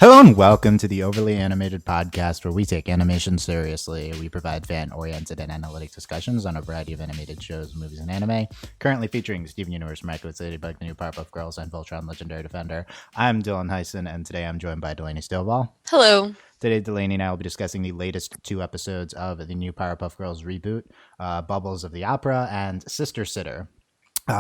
Hello and welcome to the Overly Animated Podcast, where we take animation seriously. We provide fan-oriented and analytic discussions on a variety of animated shows, movies, and anime. Currently featuring Steven Universe, Miraculous Ladybug, the new Powerpuff Girls, and Voltron Legendary Defender. I'm Dylan Hysen, and today I'm joined by Delaney Stovall. Hello. Today, Delaney and I will be discussing the latest two episodes of the new Powerpuff Girls reboot, Bubbles of the Opera and Sister Sitter.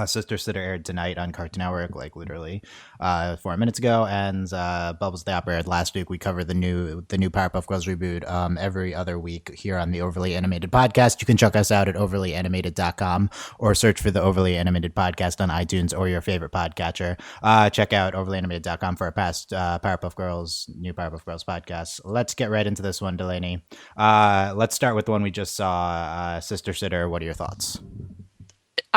Sister Sitter aired tonight on Cartoon Network, like literally 4 minutes ago, and Bubbles of the Opera aired last week. We cover the new Powerpuff Girls reboot every other week here on the Overly Animated Podcast. You can check us out at overlyanimated.com or search for the Overly Animated Podcast on iTunes or your favorite podcatcher. Check out overlyanimated.com for our past new Powerpuff Girls podcast. Let's get right into this one, Delaney. Let's start with the one we just saw, Sister Sitter. What are your thoughts?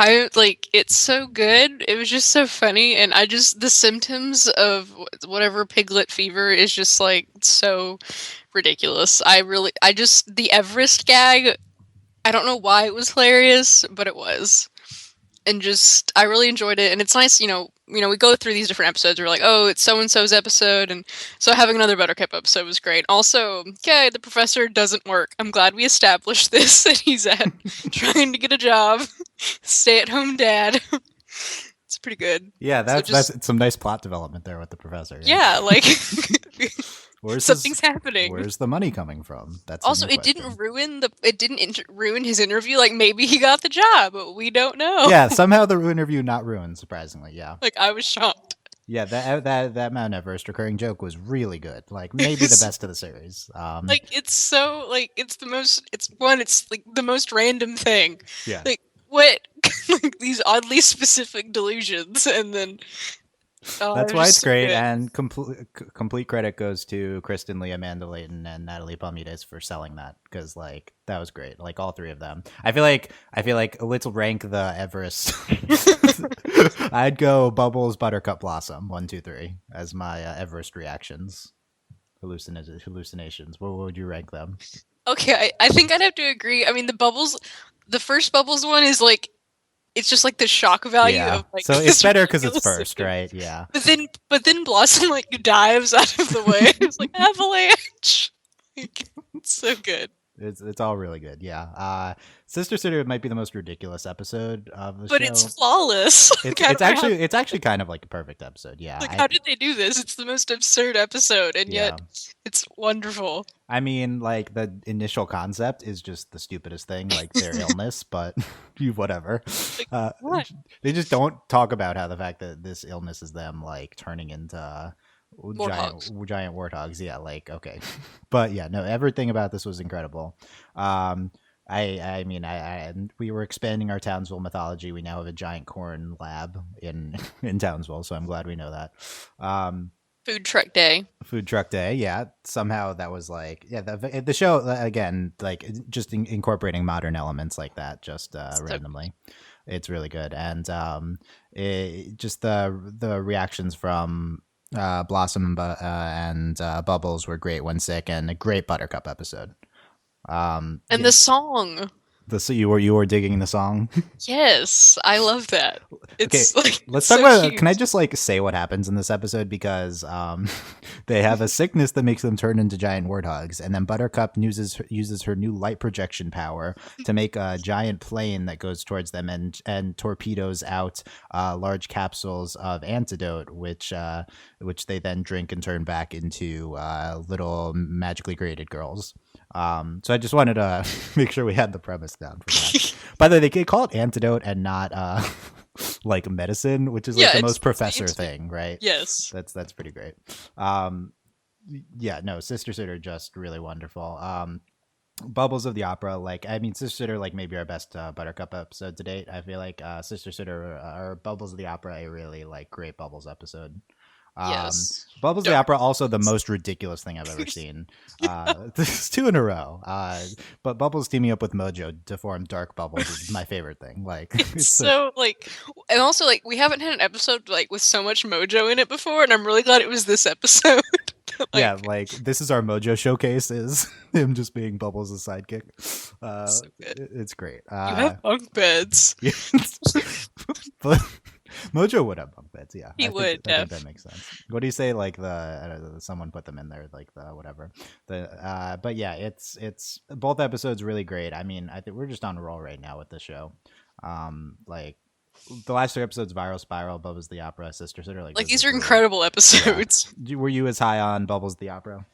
It's so good. It was just so funny, and the symptoms of whatever piglet fever is just like so ridiculous. The Everest gag, I don't know why it was hilarious, but it was. And I really enjoyed it, and it's nice, we go through these different episodes, we're like, oh, it's so-and-so's episode, and so having another Buttercup episode was great. Also, okay, the professor doesn't work. I'm glad we established this, that he's trying to get a job, stay-at-home dad. It's pretty good. Yeah, that's some nice plot development there with the professor. Yeah, something's happening. Where's the money coming from? That's also it didn't ruin his interview. Like, maybe he got the job, but we don't know. Yeah, somehow the interview not ruined. Surprisingly, yeah. I was shocked. Yeah, that Mount Everest recurring joke was really good. Like, maybe the best of the series. It's the most random thing. Yeah. Like, what? These oddly specific delusions, and then. That's why it's great, and complete credit goes to Kristen Lee, Amanda Layton, and Natalie Palmides for selling that, because that was great. Like, all three of them. I feel like let's rank the Everest. I'd go Bubbles, Buttercup, Blossom, 1, 2, 3 as my Everest reactions, hallucinations. What would you rank them? Okay, I think I'd have to agree. I mean, the first Bubbles one is like. It's just the shock value of so it's better because it's first, right? Yeah. But then Blossom dives out of the way. It's like avalanche. It's so good. It's all really good. Yeah. Sister Sitter might be the most ridiculous episode of the show. But it's flawless. It's actually kind of like a perfect episode. Yeah. How did they do this? It's the most absurd episode, and yet it's wonderful. I mean, the initial concept is just the stupidest thing, their illness, but whatever. They just don't talk about how the fact that this illness is them turning into giant warthogs. Yeah, okay. But yeah, no, everything about this was incredible. I mean, we were expanding our Townsville mythology. We now have a giant corn lab in Townsville, so I'm glad we know that. Food truck day. Yeah. Somehow that was the show again, just incorporating modern elements like that, just randomly. It's really good, and just the reactions from Blossom and Bubbles were great when sick, and a great Buttercup episode. The song. You were digging the song? Yes, I love that. It's let's talk about. Can I just say what happens in this episode, because they have a sickness that makes them turn into giant warthogs, and then Buttercup uses her new light projection power to make a giant plane that goes towards them and torpedoes out large capsules of antidote, which they then drink and turn back into little magically created girls. So I just wanted to make sure we had the premise down for that. By the way, they call it antidote and not medicine, which is the most professor thing, right? Yes. That's pretty great. Sister Sitter, just really wonderful. Bubbles of the Opera, Sister Sitter, maybe our best Buttercup episode to date. I feel like Sister Sitter or Bubbles of the Opera, a really great Bubbles episode. Yes. Bubbles of the Opera, also the most ridiculous thing I've ever seen. This is 2 in a row. But Bubbles teaming up with Mojo to form Dark Bubbles is my favorite thing. It's so and also we haven't had an episode with so much Mojo in it before, and I'm really glad it was this episode. This is our Mojo showcase, is him just being Bubbles' sidekick. So good. It's great. You have bunk beds. But Mojo would have bunk beds. Yeah, He would, I think that Def. makes sense. What do you say? Like someone put them in there, like the whatever. But yeah, it's both episodes really great. I mean, I think we're just on a roll right now with the show. Like the last 3 episodes, Viral Spiral, Bubbles the Opera, Sister Sitter. Like Like this these is are really, incredible yeah. episodes. Were you as high on Bubbles the Opera?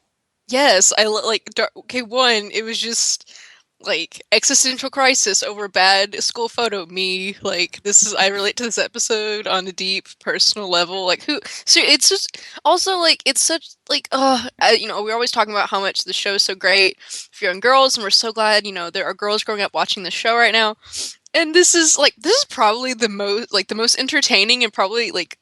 Yes, like okay, one, it was just like existential crisis over bad school photo. Me, like this is I relate to this episode on a deep personal level. Like who? So it's just also like it's such like we're always talking about how much the show is so great for young girls, and we're so glad there are girls growing up watching the show right now. And this is probably the most entertaining and probably like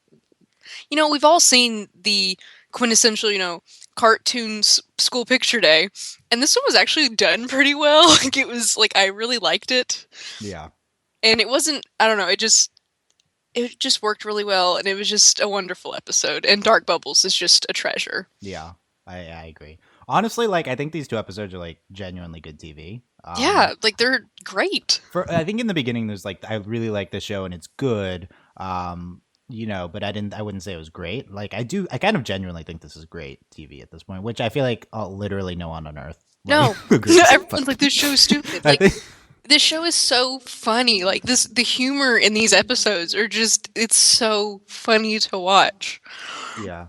we've all seen the quintessential, cartoons school picture day, and this one was actually done pretty well. Like it was like I really liked it, Yeah, and it wasn't. I don't know. It just worked really well, and it was just a wonderful episode. And Dark Bubbles is just a treasure. yeah, I agree. Honestly, like I think these 2 episodes are like genuinely good TV. Yeah, like they're great. For I think in the beginning there's like I really like the show and it's good. But I wouldn't say it was great. Like I kind of genuinely think this is great TV at this point, which I feel like literally no one on earth like, No, agrees. no, everyone's like this show's stupid. I Like think this show is so funny. Like the humor in these episodes are it's so funny to watch. yeah.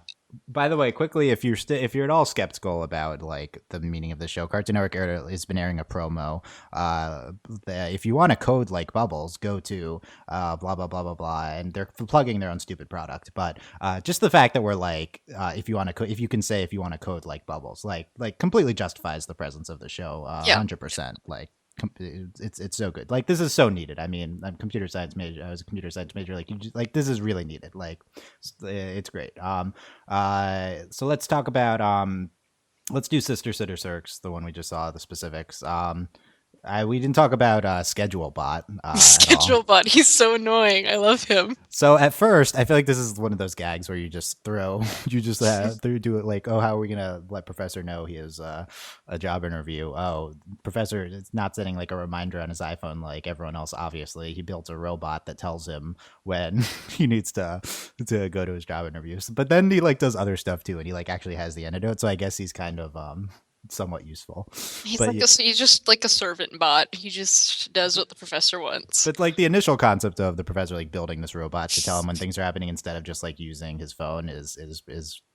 By the way, quickly, if you're at all skeptical about like the meaning of the show, Cartoon Network has been airing a promo. If you want a code like Bubbles, go to blah blah blah blah blah, and they're plugging their own stupid product. But just the fact that we're like, if you want to, if you can say if you want a code like Bubbles, like completely justifies the presence of the show, Yeah. 100%. Like it's so good. Like this is so needed. I mean, I'm computer science major. I was a computer science major. Like this is really needed. Like it's great. So let's talk about let's do Sister Sitter Circs, the one we just saw, the specifics. We didn't talk about Schedule Bot at all. Schedule Bot, he's so annoying. I love him. So at first, I feel like this is one of those gags where you just do it like, oh, how are we gonna let Professor know he has a job interview? Oh, Professor is not setting like a reminder on his iPhone like everyone else. Obviously, he built a robot that tells him when he needs to go to his job interviews. But then he like does other stuff too, and he like actually has the antidote. So I guess he's kind of somewhat useful. He's just like a servant bot. He just does what the professor wants. But like the initial concept of the professor like building this robot to tell him when things are happening instead of just like using his phone is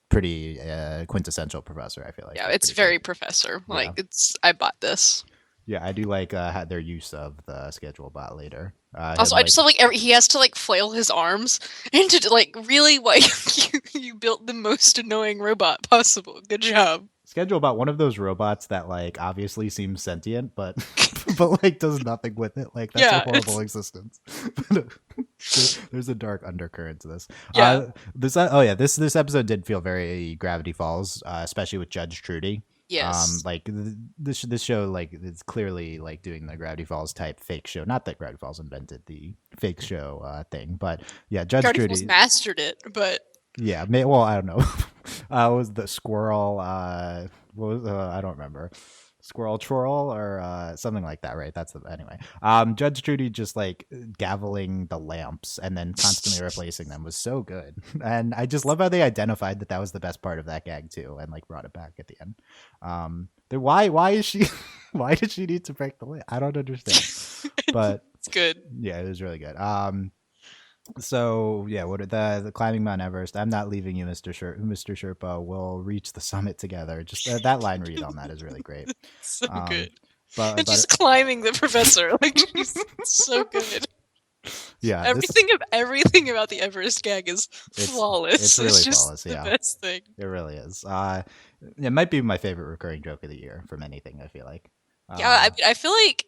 pretty quintessential professor. I feel like it's very professor. Like I bought this. Yeah, I do like their use of the schedule bot later. Also, I just love like he has to like flail his arms and to like really like you built the most annoying robot possible. Good job. Schedule Bot, one of those robots that like obviously seems sentient, but but like does nothing with it. Like that's a horrible existence. There's a dark undercurrent to this. Yeah. This episode did feel very Gravity Falls, especially with Judge Trudy. Yes. Like this show, like it's clearly like doing the Gravity Falls type fake show. Not that Gravity Falls invented the fake show thing, but yeah, Judge Gravity Trudy Falls mastered it, but yeah, well, I don't know. Was the squirrel? What was I don't remember. Squirrel Twirl or something like that, right? That's the anyway. Judge Trudy just like gaveling the lamps and then constantly replacing them was so good, and I just love how they identified that was the best part of that gag too, and like brought it back at the end. Why is she? Why did she need to break the lamp? I don't understand, but it's good. Yeah, it was really good. So yeah, what are the climbing Mount Everest? I'm not leaving you, Mr. Sherpa. We'll reach the summit together. Just that line read on that is really great. So good. But she's climbing the professor. Like she's so good. Yeah, everything about the Everest gag is flawless. It's really just flawless. Yeah, the best thing. It really is. It might be my favorite recurring joke of the year from anything. I feel like. Yeah, I feel like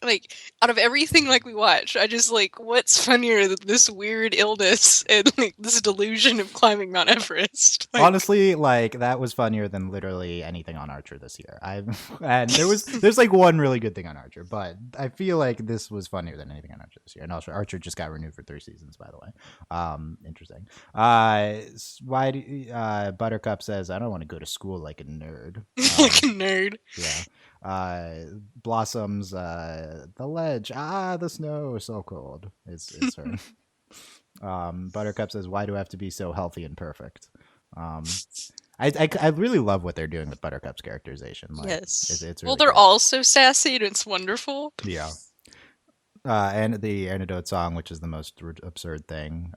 like out of everything like we watch, I just like what's funnier than this weird illness and like this delusion of climbing Mount Everest. Like, honestly, like that was funnier than literally anything on Archer this year. And there's like one really good thing on Archer, but I feel like this was funnier than anything on Archer this year. And also, Archer just got renewed for 3 seasons, by the way. Interesting. Why do, Buttercup says I don't want to go to school like a nerd. Like a nerd. Yeah. Blossoms, the ledge, the snow is so cold. It's her. Buttercup says, "Why do I have to be so healthy and perfect?" Um, I really love what they're doing with Buttercup's characterization. Like, Yes. it's Well, really they're great. all so sassy and it's wonderful. Yeah. And the antidote song, which is the most absurd thing.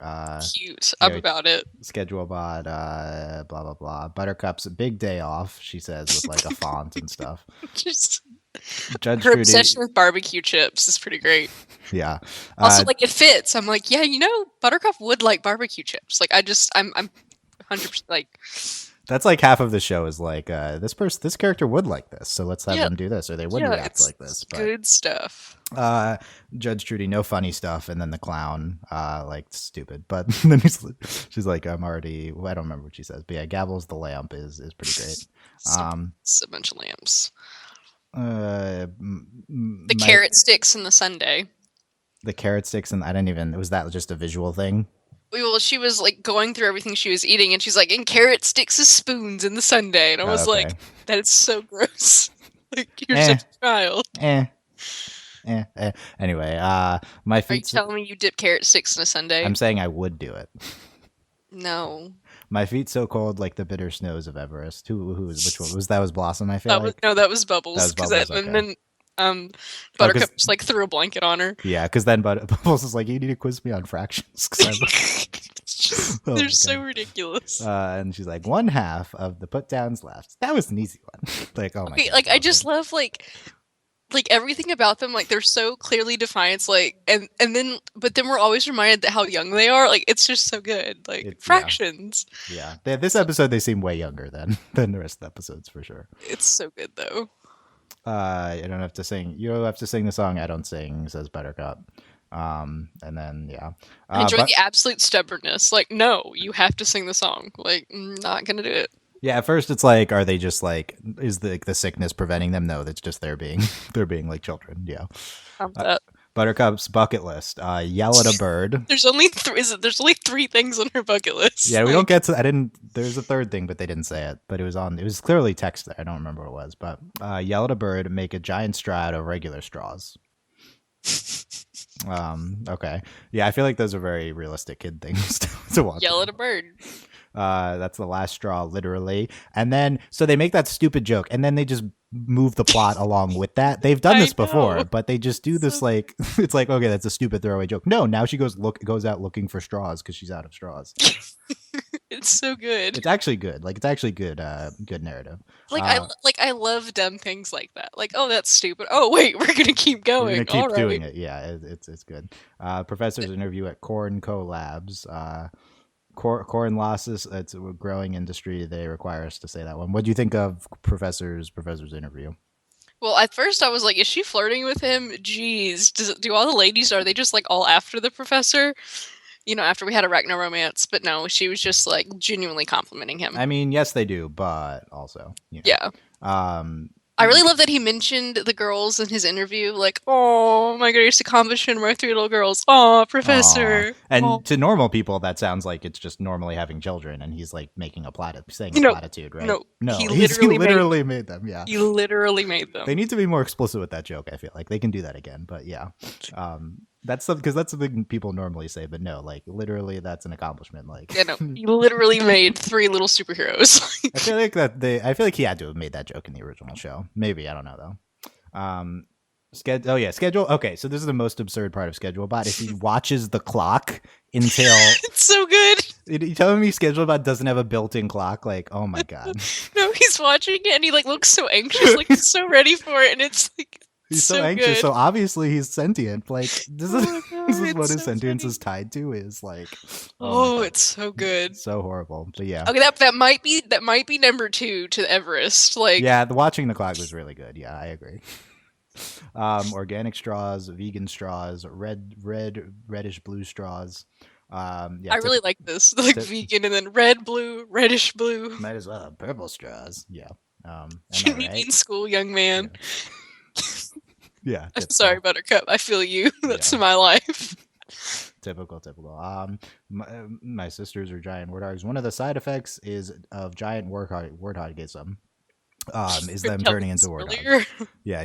Cute. You I'm know, about it. schedule bot, blah blah blah. Buttercup's big day off, she says with like a font and stuff. Just Judge her Trudy, obsession with barbecue chips is pretty great. yeah, Also, like it fits. I'm like, yeah, Buttercup would like barbecue chips. Like I'm 100% like, that's like half of the show is like this character would like this, so let's have yeah, them do this, or they would yeah, react it's like this. But good stuff. Judge Trudy, no funny stuff, and then the clown, like stupid. But then she's like, I'm already. Well, I don't remember what she says, but yeah, Gabbles the lamp is pretty great. So a bunch of lamps. Uh, The carrot sticks and the sundae. the carrot sticks, and I didn't even. Was that just a visual thing? Well, she was like going through everything she was eating, and she's like, "And carrot sticks as spoons in the sundae," and I was Okay. like, "That is so gross." Like you're Eh. such a child. Anyway, my Are you feet. telling me you dip carrot sticks in a sundae? I'm saying I would do it. No. My feet so cold like the bitter snows of Everest. Which one was that? Was Blossom? I feel like That was Bubbles. that was Bubbles. And Okay. then Buttercup just like threw a blanket on her. Yeah, because then Bubbles is like, you need to quiz me on fractions. They're so ridiculous. And she's like, one half of the put downs left. That was an easy one. Like, oh my god. Like I just love like everything about them, like they're so clearly defined. It's like and then but then we're always reminded that how young they are. Like it's just so good. Like fractions. Yeah. This episode they seem way younger than the rest of the episodes for sure. It's so good though. I don't have to sing. You have to sing the song. I don't sing, says Buttercup. And then yeah. I enjoy the absolute stubbornness. Like, no, you have to sing the song. Like, not gonna do it. Yeah, at first it's like, are they just like, is the sickness preventing them? No, that's just they're being like children. Yeah. Buttercup's bucket list. Yell at a bird. There's only three things on her bucket list. Yeah, we don't get to. I didn't. There's a third thing, but they didn't say it. But it was on. It was clearly text there. I don't remember what it was. But yell at a bird. Make a giant straw out of regular straws. Okay. Yeah, I feel like those are very realistic kid things to watch. Yell at a bird. That's the last straw, literally. And then, so they make that stupid joke, and then they just move the plot along with that. They've done this before, but they just do this like, it's like, okay, that's a stupid throwaway joke. No, now she goes out looking for straws because she's out of straws. It's so good. It's actually good. Like, it's actually good. Good narrative. I love dumb things like that. Like, oh, that's stupid. Oh, wait, we're gonna keep going. We're gonna keep doing it. Yeah, it's good. Professor's interview at Corn Co Labs. Corn losses. It's a growing industry. They require us to say that one. What do you think of Professor's interview? Well, at first I was like, is she flirting with him? Jeez, do all the ladies, are they just like all after the professor? After we had a Ragnar romance, but no, she was just like genuinely complimenting him. I mean, yes, they do, but also, yeah. I really love that he mentioned the girls in his interview. Like, oh my goodness, accomplishment, my 3 little girls. Oh, professor. And to normal people, that sounds like it's just normally having children, and he's like making a platitude, right? No, he literally made them. Yeah, he literally made them. They need to be more explicit with that joke. I feel like they can do that again, but yeah. That's because that's something people normally say, but no, like literally, that's an accomplishment. Like, he literally made 3 little superheroes. I feel like he had to have made that joke in the original show. Maybe, I don't know though. Schedule. Okay, so this is the most absurd part of Schedule Bot. If he watches the clock until it's so good. You telling me Schedule Bot doesn't have a built-in clock? Like, oh my god. No, he's watching it and he like looks so anxious, like he's so ready for it, and it's like. He's so anxious, good. So obviously he's sentient. Like this is what his sentience is tied to. Is like, oh it's so good, so horrible. But yeah, okay, that might be number 2 to Everest. Like, yeah, the watching the clock was really good. Yeah, I agree. Organic straws, vegan straws, reddish blue straws. I really like this, like vegan and then red, blue, reddish blue. Might as well have purple straws. Yeah. Shouldn't be in school, young man. Yeah. I'm sorry, Buttercup. I feel you. That's my life. Typical. My sisters are giant warthogs. One of the side effects of giant warthogism is You're them telling turning us into war dogs. earlier. Yeah,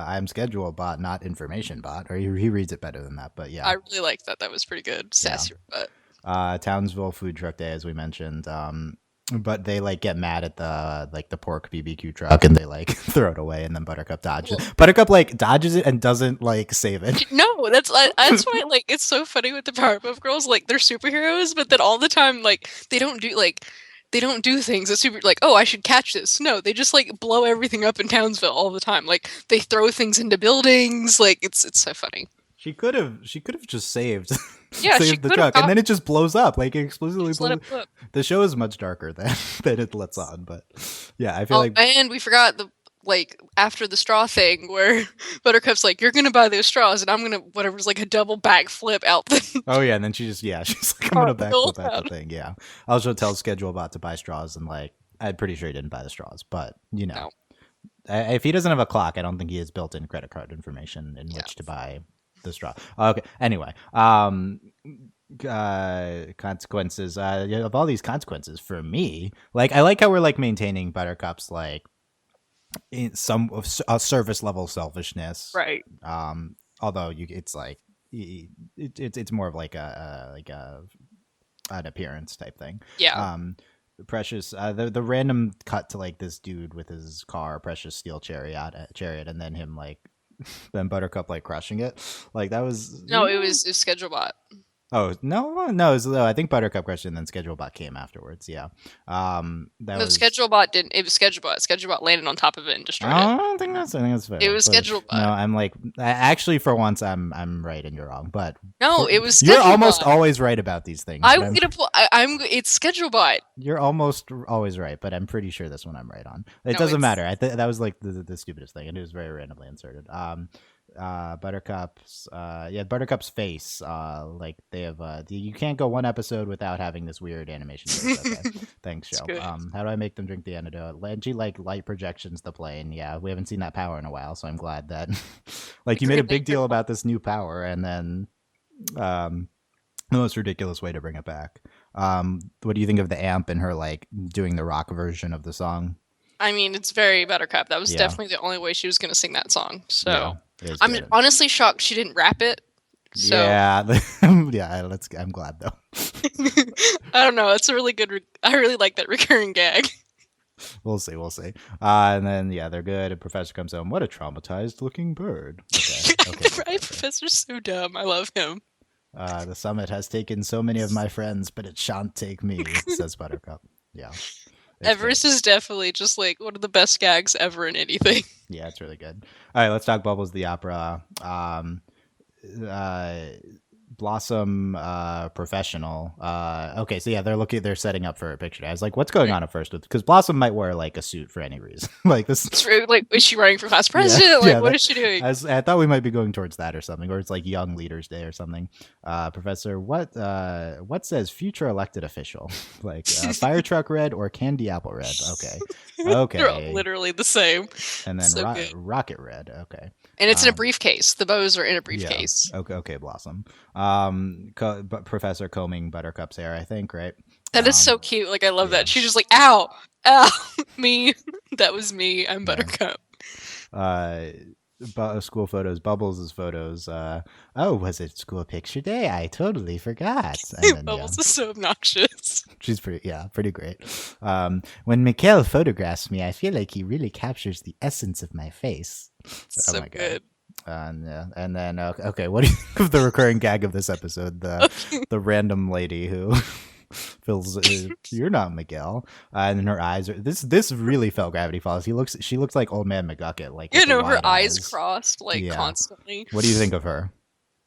I'm schedule bot, not information bot, or he reads it better than that. But yeah, I really liked that. That was pretty good. yeah. Sassy but Townsville food truck day, as we mentioned. But they like get mad at the pork BBQ truck and they like throw it away, and then Buttercup dodges. well, Buttercup like dodges it and doesn't like save it. no, that's why like it's so funny with the Powerpuff Girls. Like they're superheroes, but then all the time like they don't do things that super like, oh, I should catch this. No, they just like blow everything up in Townsville all the time. Like they throw things into buildings. Like it's so funny. She could have just saved Yeah, she saved the could have truck, and got then it just blows up. Like it she explicitly just let blows. it blow. The show is much darker than than it lets on, but yeah, I feel Oh, like and we forgot the like after the straw thing where Buttercup's like, "You're gonna buy those straws, and I'm gonna whatever's like a double backflip out the oh yeah, and then she's like I'm gonna cartwheel backflip at the down." thing. Yeah, also tells Schedule Bot to buy straws, and like I'm pretty sure he didn't buy the straws, but No, if he doesn't have a clock, I don't think he has built-in credit card information in yeah, which to buy the straw. Okay. Anyway, consequences. Of all these consequences for me, like I like how we're like maintaining Buttercup's like in some a surface level selfishness. right, Although it's like it's more of like a an appearance type thing. yeah. Um, Precious, the random cut to like this dude with his car, Precious Steel chariot, and then him like then Buttercup like crushing it, like that was No, it was Schedule Bot. oh no, I think Buttercup crushed it, and then Schedule Bot came afterwards. Yeah, that No, was. Schedule Bot didn't. It was Schedule Bot. Schedule Bot landed on top of it and destroyed it. I don't think that's. I think that's fair. It was But Schedule no, Bot. I'm like actually for once I'm right and you're wrong. But No, it was you're Schedule almost Bot. always right about these things. But I'm gonna pull. It's Schedule Bot. you're almost always right, but I'm pretty sure this one I'm right on. It No, doesn't it's matter. That was like the stupidest thing, and it was very randomly inserted. Buttercup's face. Like they have. You can't go one episode without having this weird animation face. Okay, thanks, it's show. good. How do I make them drink the antidote? Lenji like light projections the plane. Yeah, we haven't seen that power in a while, so I'm glad that like you made a big deal about this new power, and then the most ridiculous way to bring it back. What do you think of the amp and her like doing the rock version of the song? I mean, it's very Buttercup. That was Yeah. definitely the only way she was gonna sing that song. So Yeah, it is I'm good. honestly shocked she didn't rap it. So Yeah, yeah. I'm glad though. I don't know. It's a really good. I really like that recurring gag. We'll see. And then yeah, they're good. And Professor comes home. What a traumatized looking bird. Okay. The right professor's so dumb. I love him. The summit has taken so many of my friends, but it shan't take me, says Buttercup. Yeah. Everest is definitely just like one of the best gags ever in anything. Yeah, it's really good. All right, let's talk Bubbles the Opera. Uh, Blossom professional. Okay, so yeah, they're setting up for a picture. I was like, what's going on at first? Because Blossom might wear like a suit for any reason. Like this. It's really, like, is she running for class president? What is she doing? I thought we might be going towards that or something, or it's like Young Leaders Day or something. Professor, what says future elected official? Like fire truck red or candy apple red? Okay. They're all literally the same. And then So rocket red. Okay. And it's in a briefcase. The bows are in a briefcase. Yeah. Okay, Blossom. But Professor combing Buttercup's hair, I think, right? That is so cute. Like, I love that. She's just like, ow, me. That was me. I'm Buttercup. School photos, Bubbles' photos. Was it school picture day? I totally forgot. And then, Bubbles is so obnoxious. She's pretty great. When Mikhail photographs me, I feel like he really captures the essence of my face. So oh my good. God. And then okay, what do you think of the recurring gag of this episode? The random lady who feels you're not Miguel, and then her eyes are this really felt Gravity Falls. She looks like Old Man McGucket, like her eyes crossed like constantly. What do you think of her?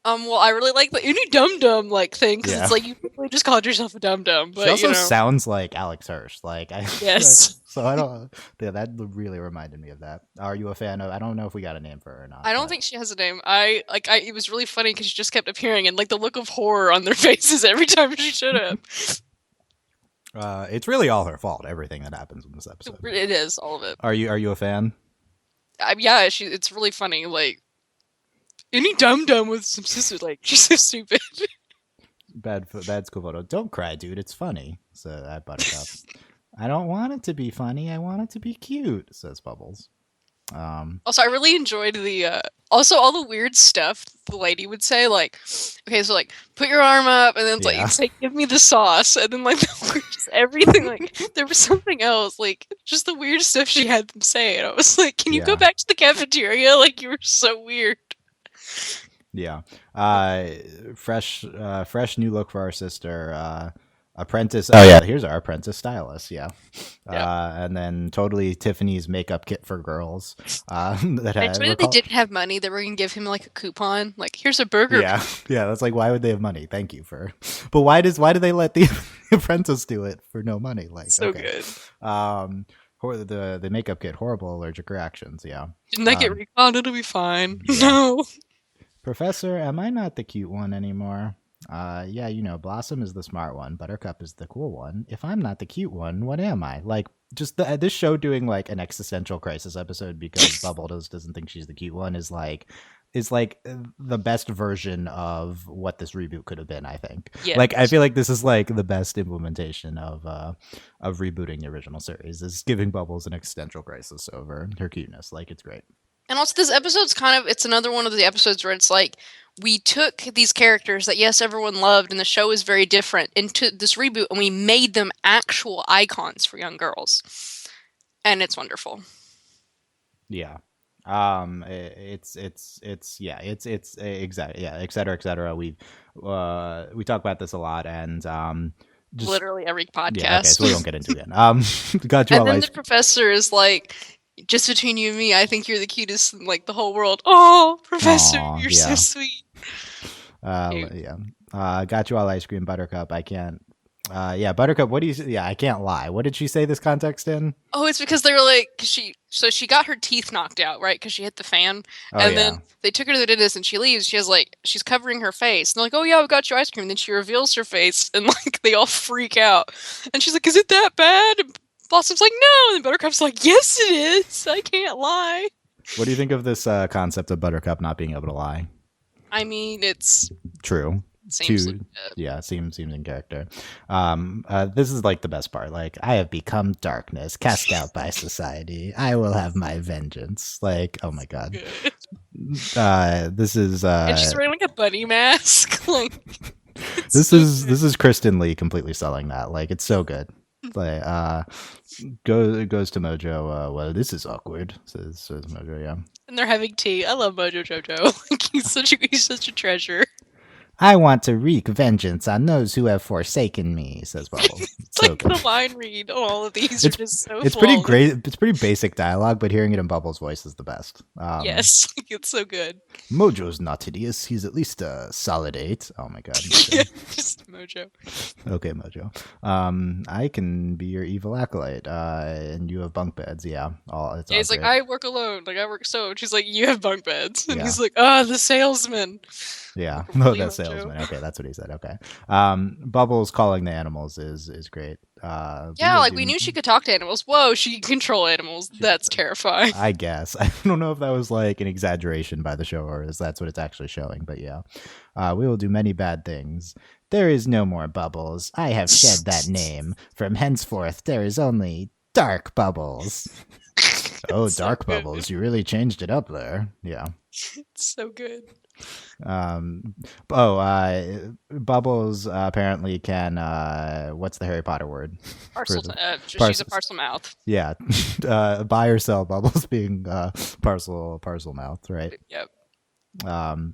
Well, I really like the Uni Dum Dum like thing because it's like you really just called yourself a dum dum, but she also sounds like Alex Hirsch. Like yes. So I don't. Yeah, that really reminded me of that. Are you a fan of? I don't know if we got a name for her or not. I don't think she has a name. It was really funny because she just kept appearing and like the look of horror on their faces every time she showed up. It's really all her fault. Everything that happens in this episode. It is all of it. Are you a fan? Yeah, it's really funny. Like any dum dum with some sisters, like she's so stupid. Bad school photo. Don't cry, dude. It's funny. So that Buttercup. I don't want it to be funny. I want it to be cute, says Bubbles. Also, I really enjoyed also all the weird stuff the lady would say, like, okay, so like, put your arm up, and then it's like, Yeah. it's like, give me the sauce, and then like, just everything, like, there was something else, like, just the weird stuff she had them say, and I was like, can you go Yeah. back to the cafeteria? Like, you were so weird. Yeah. Fresh new look for our sister. Apprentice. Oh yeah, here's our apprentice stylist. Yeah. Yeah. And then totally Tiffany's makeup kit for girls. That I I enjoyed that they recall. didn't have money. They were gonna give him like a coupon. Like, here's a burger. Yeah, yeah. That's like, why would they have money? Thank you for. But why do they let the apprentice do it for no money? Like, So okay. good. The makeup kit, horrible allergic reactions. Yeah. Didn't that get Um, recon? It'll be fine. yeah. No. Professor, am I not the cute one anymore? Yeah, Blossom is the smart one, Buttercup is the cool one. If I'm not the cute one, what am I? Like, just this show doing like an existential crisis episode because Bubble doesn't think she's the cute one is like the best version of what this reboot could have been. I think. Yeah. Like, I feel like this is like the best implementation of rebooting the original series is giving Bubbles an existential crisis over her cuteness. Like, it's great. And also, this episode's it's another one of the episodes where it's like, we took these characters that, yes, everyone loved, and the show is very different, into this reboot, and we made them actual icons for young girls. And it's wonderful. Yeah. It's yeah, it's exactly, yeah, et cetera, et cetera. We talk about this a lot, and just Literally every yeah, okay, podcast. so we won't get into it again. Got you And all then the ice. professor is like, just between you and me, I think you're the cutest in like the whole world. Oh, professor, Aw, you're so yeah. sweet. Cute. Yeah. Got you all ice cream, Buttercup. I can't. Yeah, Buttercup. What do you? Yeah, I can't lie. What did she say this context in? Oh, it's because they were like, she got her teeth knocked out, right? Because she hit the fan, Oh and then yeah, they took her to the dentist, and she leaves. She's covering her face, and they're like, oh yeah, we got you ice cream. And then she reveals her face, and like they all freak out, and she's like, is it that bad? And Blossom's like, no, and Buttercup's like, yes, it is. I can't lie. what do you think of this concept of Buttercup not being able to lie? I mean, it's True. seems like Yeah, seems in character. This is like the best part. Like, I have become darkness, cast out by society. I will have my vengeance. Like, oh my god. good. This is And she's wearing like a bunny mask. Like, it's this so is good. this is Kristen Lee completely selling that. Like, it's so good. Like, goes to Mojo. Well, this is awkward. Says Mojo. Yeah. And they're having tea. I love Mojo Jojo. Like, he's such a treasure. I want to wreak vengeance on those who have forsaken me, says Bubbles. It's So like good. the line read on all of these It's are just so it's pretty flawless. great. It's pretty basic dialogue, but hearing it in Bubbles' voice is the best. Yes, it's so good. Mojo's not hideous. He's at least a solid 8. Oh my god. Yeah, Okay, just Mojo. okay Mojo. I can be your evil acolyte, and you have bunk beds. Yeah, it's Yeah, all he's like, great. I work alone. Like, I work so. And she's like, you have bunk beds. And Yeah. he's like, ah, the salesman. Yeah, Like, no, really, that Mojo? salesman. Okay, that's what he said. Okay, Bubbles calling the animals is great. Yeah, will like, do we knew she could talk to animals. Whoa, she can control animals. That's terrifying. I guess. I don't know if that was like an exaggeration by the show or is that's what it's actually showing, but yeah. We will do many bad things. There is no more Bubbles. I have shed that name. From henceforth, there is only Dark Bubbles. Oh, It's so Dark good. Bubbles. You really changed it up there. Yeah. It's so good. Um, Bubbles apparently can, what's the Harry Potter word? Parcel. She's a Parcel. parcel mouth. Yeah. Buy or sell Bubbles being parcel mouth, right? Yep.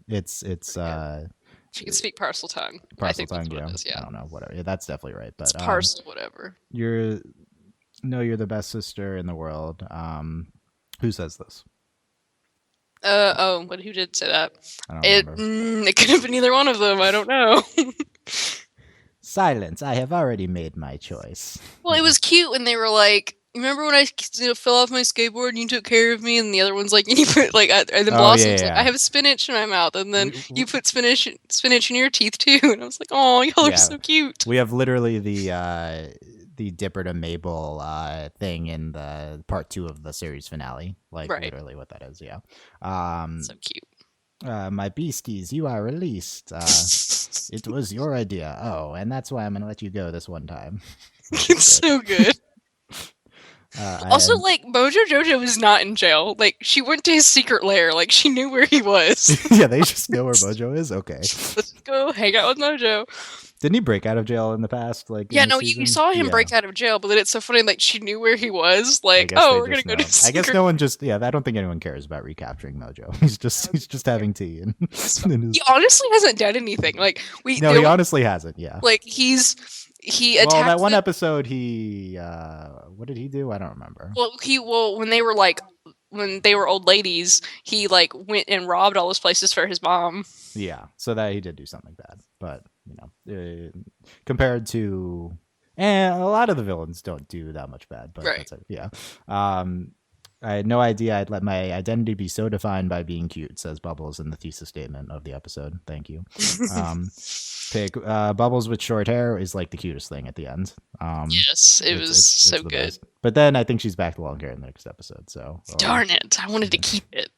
It's She can speak parcel tongue. I parcel think that's tongue. what Yeah, it is. I Yeah. don't know, whatever. Yeah, that's definitely right. But It's parcel, whatever. you're the best sister in the world. Who says this? Oh, but who did say that? I don't remember. It could have been either one of them. I don't know. Silence. I have already made my choice. Well, it was cute when they were like, remember when I fell off my skateboard and you took care of me? And the other one's like, and you put like, and then Oh, Blossom's like, yeah. I have spinach in my mouth, and then We- you put spinach in your teeth too. And I was like, oh, y'all Yeah. are so cute. We have literally the Dipper to Mabel thing in the part 2 of the series finale. Like, Right. literally what that is. Yeah. So cute. My beasties, you are released. It was your idea. Oh, and that's why I'm gonna let you go this one time. It's so good. Also, And like, Mojo Jojo was not in jail. Like, she went to his secret lair. Like, she knew where he was. yeah, they just know where Mojo is. Okay, Let's go hang out with Mojo. didn't he break out of jail in the past? Like in Yeah, the no, you season? saw him Yeah. break out of jail, but then it's so funny. Like, she knew where he was. I Like, guess oh, they we're gonna just go know. to I guess secret. no one just. Yeah, I don't think anyone cares about recapturing Mojo. He's just having tea and. He honestly hasn't done anything. Like, No, he honestly hasn't. Yeah. like he Well, that attacked one them. episode, he what did he do? I don't remember. Well, when they were like when they were old ladies, he like went and robbed all those places for his mom. Yeah, so that he did do something bad, but compared to, and a lot of the villains don't do that much bad, but Right. that's yeah. I had no idea I'd let my identity be so defined by being cute, says Bubbles in the thesis statement of the episode. Thank you. Bubbles with short hair is like the cutest thing at the end. Yes, it was so the good. best. But then I think she's back to long hair in the next episode. So Darn it! I wanted to keep it.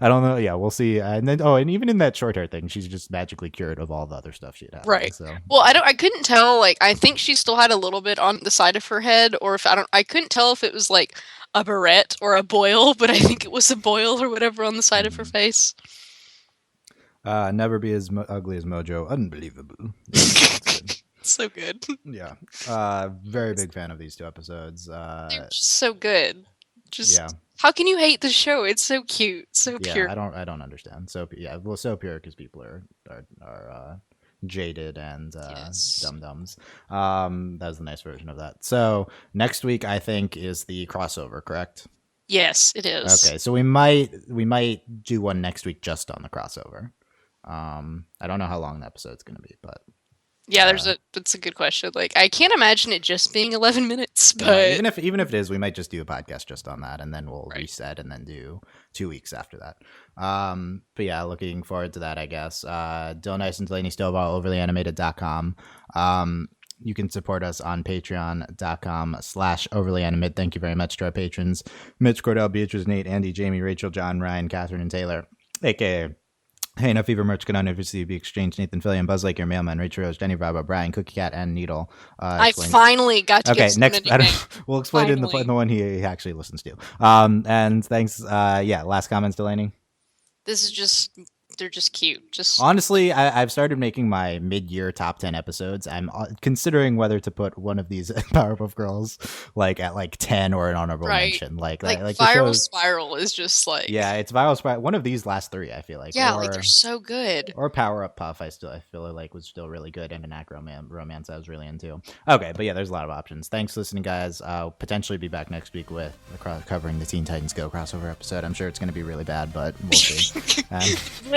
I don't know. Yeah, we'll see. And then and even in that short hair thing, she's just magically cured of all the other stuff she'd had. Right. So Well, I couldn't tell. Like, I think she still had a little bit on the side of her head, or if I couldn't tell if it was like a barrette or a boil, but I think it was a boil or whatever on the side of her face. Never be as ugly as Mojo. Unbelievable. So good. Yeah. Very big fan of these two episodes. They're just so good. Just yeah. how can you hate the show? It's so cute, so pure. I don't understand. So yeah, well, so pure because people are jaded and dum dums. That was the nice version of that. So next week I think is the crossover, correct? Yes, it is. Okay, so we might do one next week just on the crossover. I don't know how long the episode's going to be, but yeah, that's a good question. Like, I can't imagine it just being 11 minutes, but even if it is, we might just do a podcast just on that, and then we'll reset and then do 2 weeks after that. But yeah, looking forward to that, I guess. Hysen and Delaney Stovall, overlyanimated.com. You can support us on patreon.com/overlyanimated. Thank you very much to our patrons: Mitch, Cordell, Beatrice, Nate, Andy, Jamie, Rachel, John, Ryan, Catherine, and Taylor, aka Hey Enough Fever merch can obviously be exchanged. Nathan Fillion, Buzz Lake, your mailman, Rachel Rose, Jenny Bravo, Brian, Cookie Cat, and Needle. I finally got to get next. We'll explain it in the one he actually listens to. And thanks. Last comments, Delaney. This is just they're just cute. Just honestly, I've started making my mid-year top 10 episodes. I'm considering whether to put one of these Powerpuff Girls at 10 or an honorable mention. Like Viral Spiral is just like it's Viral Spiral. One of these last three, I feel like. Yeah, they're so good. Or Power Up Puff, I feel like was still really good, and an acro romance I was really into. Okay, but yeah, there's a lot of options. Thanks for listening, guys. I'll potentially be back next week with covering the Teen Titans Go crossover episode. I'm sure it's going to be really bad, but we'll see.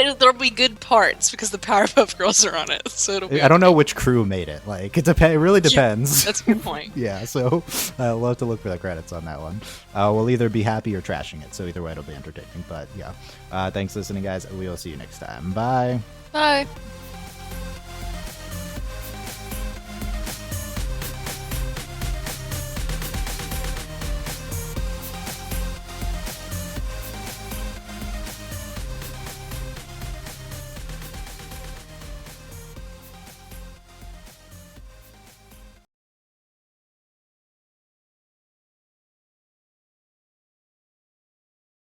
There'll be good parts because the Powerpuff Girls are on it, so it'll be I don't know which crew made it. Like it really depends. Yeah, that's a good point. Yeah, so we'll have to look for the credits on that one. We'll either be happy or trashing it, so either way it'll be entertaining. But yeah, thanks for listening, guys. We will see you next time. Bye. Bye.